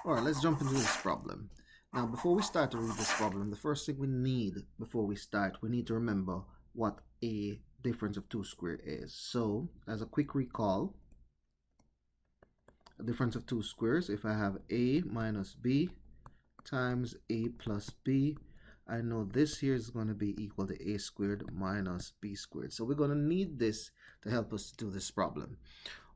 Alright, let's jump into this problem. Now, before we start to read this problem, the first thing we need before we start, we need to remember what a difference of two squared is. So, as a quick recall, a difference of two squares, if I have a minus b times a plus b, I know this here is going to be equal to a squared minus b squared. So we're going to need this to help us do this problem.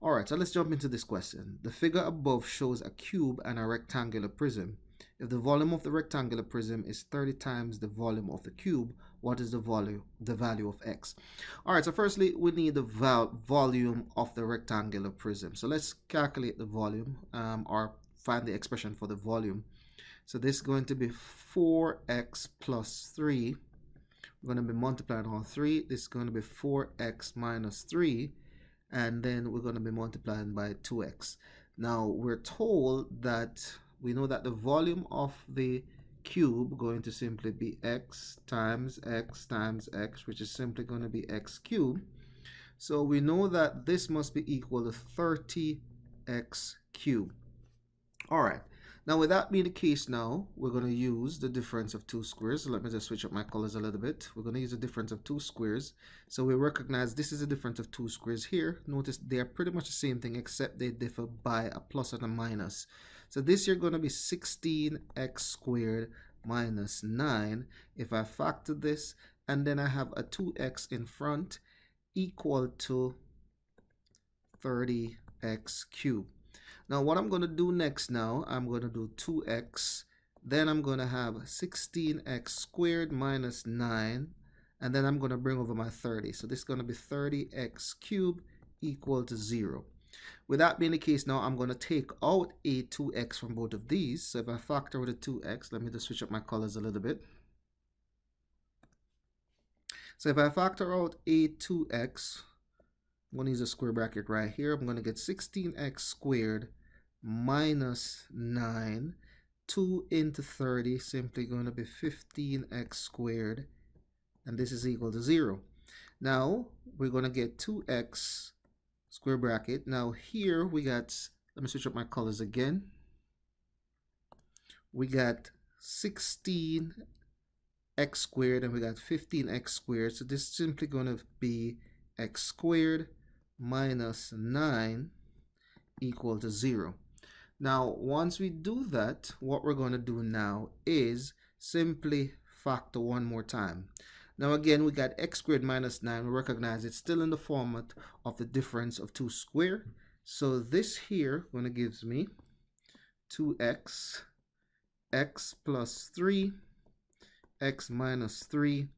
Alright, so let's jump into this question. The figure above shows a cube and a rectangular prism. If the volume of the rectangular prism is 30 times the volume of the cube, what is the value of x? Alright, so firstly, we need the volume of the rectangular prism. So let's calculate the volume or find the expression for the volume. So this is going to be 4x plus 3. We're going to be multiplying all 3. This is going to be 4x minus 3. And then we're going to be multiplying by 2x. Now we're told that we know that the volume of the cube going to simply be x times x times x, which is simply going to be x cubed. So we know that this must be equal to 30x cubed. All right. Now, with that being the case, now we're going to use the difference of two squares. So let me just switch up my colors a little bit. We're going to use the difference of two squares. So we recognize this is the difference of two squares here. Notice they're pretty much the same thing, except they differ by a plus and a minus. So this here going to be 16x squared minus 9. If I factor this, and then I have a 2x in front, equal to 30x cubed. Now what I'm going to do next now, I'm going to do 2x, then I'm going to have 16x squared minus 9, and then I'm going to bring over my 30. So this is going to be 30x cubed equal to 0. With that being the case, now I'm going to take out a 2x from both of these. So if I factor with a 2x, let me just switch up my colors a little bit. So if I factor out a 2x, I'm going to use a square bracket right here. I'm going to get 16x squared minus 9. 2 into 30 simply going to be 15x squared. And this is equal to 0. Now we're going to get 2x square bracket. Now here we got, let me switch up my colors again. We got 16x squared and we got 15x squared. So this is simply going to be x squared minus 9 equal to 0. Now once we do that, what we're going to do now is simply factor one more time. Now again, we got x squared minus 9. We recognize it's still in the format of the difference of two squared. So this here going to gives me 2x, x plus 3, x minus 3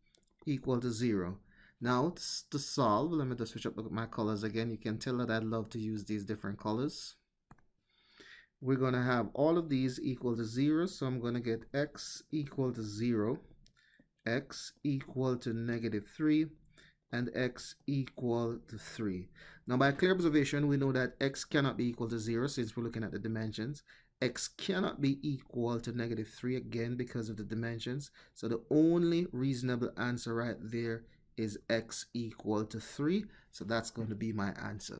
equal to 0. Now to solve, let me just switch up my colors again. You can tell that I love to use these different colors. We're going to have all of these equal to 0. So I'm going to get x equal to 0, x equal to negative 3, and x equal to 3. Now by clear observation, we know that x cannot be equal to 0 since we're looking at the dimensions. X cannot be equal to negative 3 again because of the dimensions. So the only reasonable answer right there is x equal to 3. So that's going to be my answer.